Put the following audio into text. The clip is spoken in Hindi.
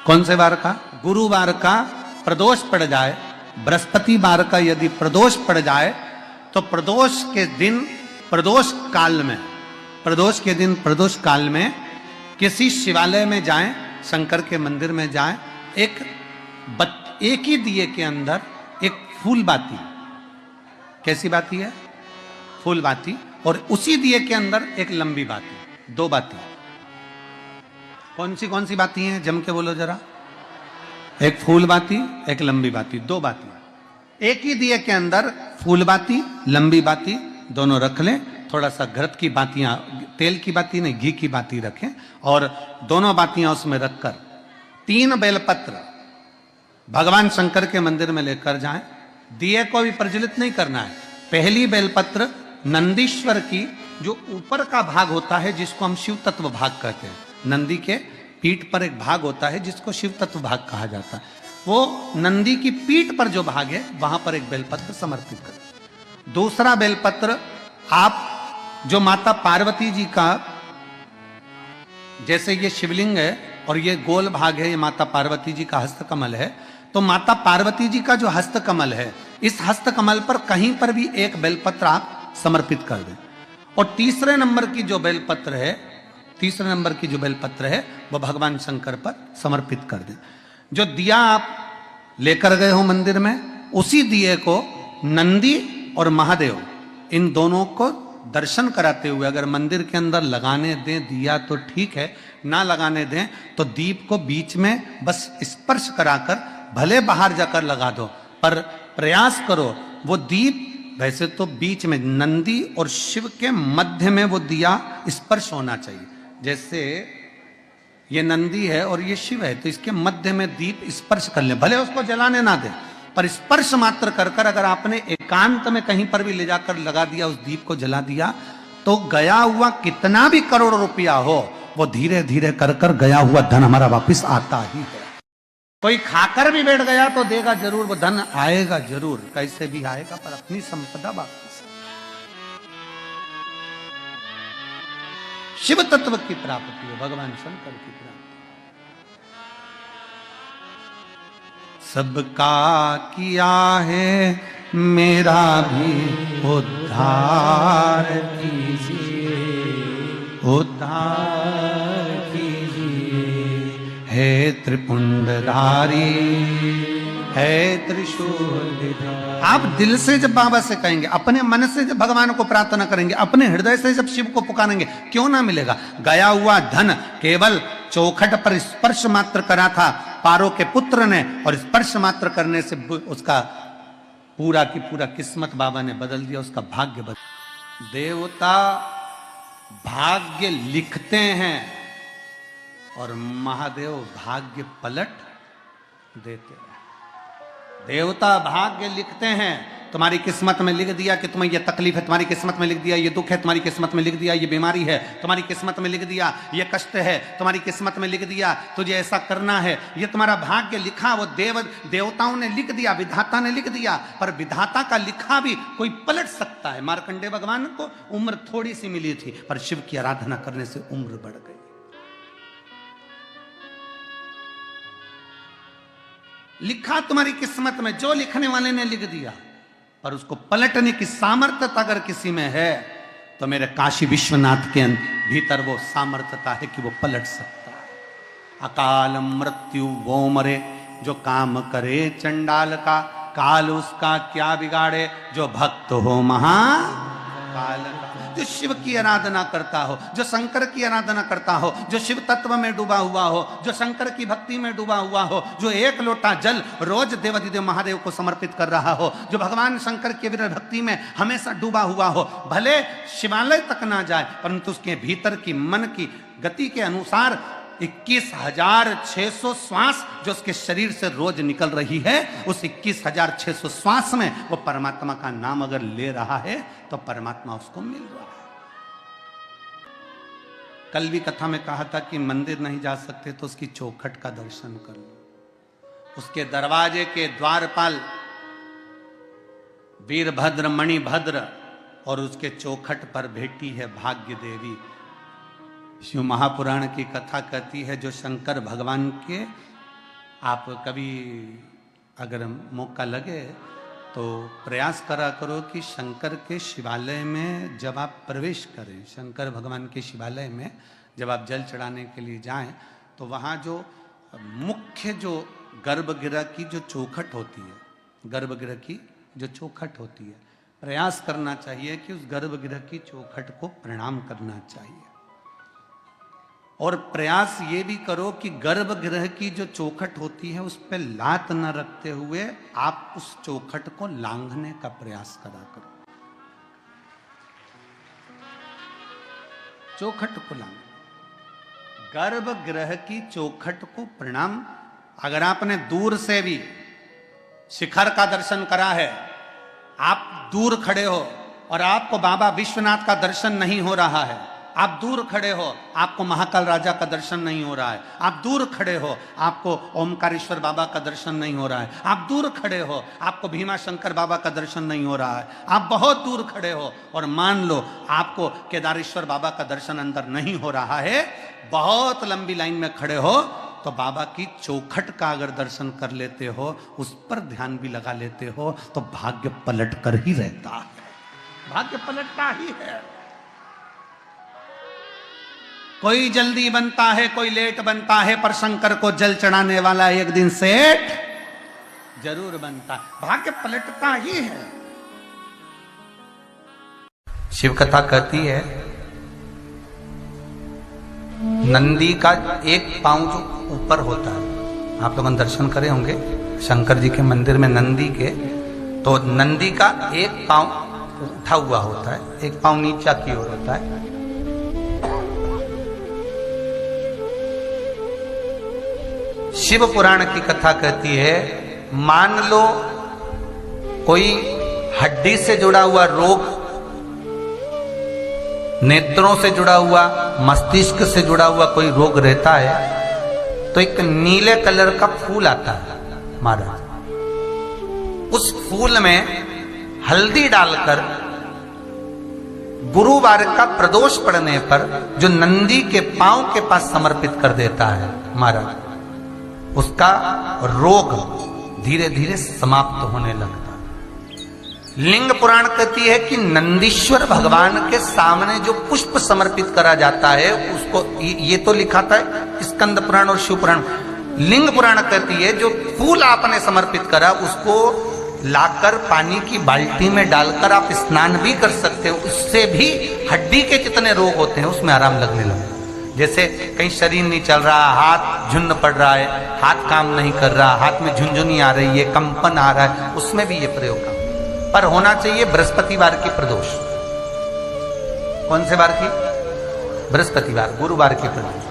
कौन से वार का? गुरुवार का प्रदोष पड़ जाए, बृहस्पतिवार का यदि प्रदोष पड़ जाए तो प्रदोष के दिन, प्रदोष काल में, प्रदोष के दिन, प्रदोष काल में किसी शिवालय में जाएं, शंकर के मंदिर में जाएं, एक ही दिए के अंदर एक फूल बाती, कैसी बाती है? फूल बाती, और उसी दिए के अंदर एक लंबी बाती, दो बाती। कौन सी बाती हैं? जम के बोलो जरा। एक फूल बाती, एक लंबी बाती, दो बाती। एक ही दिए के अंदर फूल बाती, लंबी बाती दोनों रख लें। थोड़ा सा घृत की बातियां, तेल की बाती नहीं, घी की बाती रखें, और दोनों बातियां उसमें रखकर 3 बेलपत्र भगवान शंकर के मंदिर में लेकर जाएं। दिए को भी प्रज्वलित नहीं करना है। पहली बेलपत्र नंदीश्वर की, जो ऊपर का भाग होता है जिसको हम शिव तत्व भाग कहते हैं, नंदी के पीठ पर एक भाग होता है जिसको शिव तत्व भाग कहा जाता है, वो नंदी की पीठ पर जो भाग है वहां पर एक बेलपत्र समर्पित करें। दूसरा बेलपत्र आप जो माता पार्वती जी का, जैसे ये शिवलिंग है और ये गोल भाग है, ये माता पार्वती जी का हस्तकमल है, तो माता पार्वती जी का जो हस्तकमल है, इस हस्तकमल पर कहीं पर भी एक बेलपत्र आप समर्पित कर दें। और तीसरे नंबर की जो बेलपत्र है वो भगवान शंकर पर समर्पित कर दें। जो दिया आप लेकर गए हो मंदिर में, उसी दिए को नंदी और महादेव, इन दोनों को दर्शन कराते हुए अगर मंदिर के अंदर लगाने दें दिया तो ठीक है, ना लगाने दें तो दीप को बीच में बस स्पर्श कराकर भले बाहर जाकर लगा दो, पर प्रयास करो वो दीप, वैसे तो बीच में नंदी और शिव के मध्य में वो दिया स्पर्श होना चाहिए। जैसे ये नंदी है और ये शिव है, तो इसके मध्य में दीप स्पर्श कर ले, भले उसको जलाने ना दे, पर स्पर्श मात्र कर कर अगर आपने एकांत में कहीं पर भी ले जाकर लगा दिया, उस दीप को जला दिया, तो गया हुआ कितना भी करोड़ रुपया हो, वो धीरे धीरे कर कर गया हुआ धन हमारा वापस आता ही है। कोई खाकर भी बैठ गया तो देगा जरूर, वो धन आएगा जरूर, कैसे भी आएगा, पर अपनी संपदा वापस। शिव तत्व की प्राप्ति है, भगवान शंकर की प्राप्ति। सबका किया है मेरा भी उद्धार कीजिए, उद्धार कीजिए, है त्रिपुंडधारी, है त्रिशूल। आप दिल से जब बाबा से कहेंगे, अपने मन से जब भगवान को प्रार्थना करेंगे, अपने हृदय से जब शिव को पुकारेंगे, क्यों ना मिलेगा। गया हुआ धन केवल चौखट पर स्पर्श मात्र करा था पारो के पुत्र ने, और स्पर्श मात्र करने से उसका पूरा की पूरा किस्मत बाबा ने बदल दिया, उसका भाग्य बदल। देवता भाग्य लिखते हैं और महादेव भाग्य पलट देते हैं। देवता भाग्य लिखते हैं, तुम्हारी किस्मत में लिख दिया कि तुम्हें यह तकलीफ है, तुम्हारी किस्मत में लिख दिया ये दुख है, तुम्हारी किस्मत में लिख दिया ये बीमारी है, तुम्हारी किस्मत में लिख दिया ये कष्ट है, तुम्हारी किस्मत में लिख दिया तुझे ऐसा करना है, ये तुम्हारा भाग्य लिखा, वो देवताओं ने लिख दिया, विधाता ने लिख दिया। पर विधाता का लिखा भी कोई पलट सकता है। मार्कंडेय भगवान को उम्र थोड़ी सी मिली थी, पर शिव की आराधना करने से उम्र बढ़ गई। लिखा तुम्हारी किस्मत में, जो लिखने वाले ने लिख दिया, पर उसको पलटने की सामर्थ्यता अगर किसी में है तो मेरे काशी विश्वनाथ के भीतर वो सामर्थ्यता है कि वो पलट सकता है। अकाल मृत्यु वो मरे, जो काम करे चंडाल का, काल उसका क्या बिगाड़े, जो भक्त हो महाकाल का। जो शिव की आराधना करता हो, जो शंकर की आराधना करता हो, जो शिव तत्व में डूबा हुआ हो, जो शंकर की भक्ति में डूबा हुआ हो, जो एक लोटा जल रोज देवाधिदेव महादेव को समर्पित कर रहा हो, जो भगवान शंकर की भक्ति में हमेशा डूबा हुआ हो, भले शिवालय तक ना जाए, परंतु उसके भीतर की मन की गति के अनुसार 21,600 श्वास जो उसके शरीर से रोज निकल रही है, उस 21,600 श्वास में वो परमात्मा का नाम अगर ले रहा है तो परमात्मा उसको मिल रहा है। कल भी कथा में कहा था कि मंदिर नहीं जा सकते तो उसकी चौखट का दर्शन कर लो। उसके दरवाजे के द्वारपाल वीरभद्र मणिभद्र और उसके चौखट पर बैठी है भाग्य देवी। शिव महापुराण की कथा कहती है जो शंकर भगवान के आप कभी अगर मौका लगे तो प्रयास करा करो कि शंकर के शिवालय में जब आप प्रवेश करें, शंकर भगवान के शिवालय में जब आप जल चढ़ाने के लिए जाएं, तो वहाँ जो मुख्य जो गर्भगृह की जो चौखट होती है, गर्भगृह की जो चौखट होती है, प्रयास करना चाहिए कि उस गर्भगृह की चौखट को प्रणाम करना चाहिए। और प्रयास ये भी करो कि गर्भगृह की जो चौखट होती है उस पर लात न रखते हुए आप उस चौखट को लांघने का प्रयास करा करो। चौखट को लांघ, गर्भगृह की चौखट को प्रणाम। अगर आपने दूर से भी शिखर का दर्शन करा है, आप दूर खड़े हो और आपको बाबा विश्वनाथ का दर्शन नहीं हो रहा है, आप दूर खड़े हो आपको महाकाल राजा का दर्शन नहीं हो रहा है, आप दूर खड़े हो आपको ओमकारेश्वर बाबा का दर्शन नहीं हो रहा है, आप दूर खड़े हो आपको भीमा शंकर बाबा का दर्शन नहीं हो रहा है, आप बहुत दूर खड़े हो और मान लो आपको केदारेश्वर बाबा का दर्शन अंदर नहीं हो रहा है, बहुत लंबी लाइन में खड़े हो, तो बाबा की चौखट का अगर दर्शन कर लेते हो, उस पर ध्यान भी लगा लेते हो, तो भाग्य पलट कर ही रहता है, भाग्य पलटता ही है। कोई जल्दी बनता है, कोई लेट बनता है, पर शंकर को जल चढ़ाने वाला एक दिन सेठ जरूर बनता है, भाग्य पलटता ही है। शिव कथा कहती है नंदी का एक पांव जो ऊपर होता है, आप लोगों ने दर्शन करे होंगे शंकर जी के मंदिर में नंदी के, तो नंदी का एक पांव उठा हुआ होता है, एक पांव नीचा की ओर होता है। शिव पुराण की कथा कहती है, मान लो कोई हड्डी से जुड़ा हुआ रोग, नेत्रों से जुड़ा हुआ, मस्तिष्क से जुड़ा हुआ कोई रोग रहता है, तो एक नीले कलर का फूल आता है महाराज, उस फूल में हल्दी डालकर गुरुवार का प्रदोष पड़ने पर जो नंदी के पांव के पास समर्पित कर देता है महाराज, उसका रोग धीरे धीरे समाप्त होने लगता है। लिंग पुराण कहती है कि नंदीश्वर भगवान के सामने जो पुष्प समर्पित करा जाता है उसको, ये तो लिखा था स्कंद पुराण और शिव पुराण, लिंग पुराण कहती है जो फूल आपने समर्पित करा उसको लाकर पानी की बाल्टी में डालकर आप स्नान भी कर सकते हो, उससे भी हड्डी के जितने रोग होते हैं उसमें आराम लगने लगता है। जैसे कहीं शरीर नहीं चल रहा, हाथ झुन्न पड़ रहा है, हाथ काम नहीं कर रहा, हाथ में झुनझुनी आ रही है, कंपन आ रहा है, उसमें भी ये प्रयोग का पर होना चाहिए बृहस्पतिवार की प्रदोष। कौन से वार की? बृहस्पतिवार, गुरुवार की प्रदोष।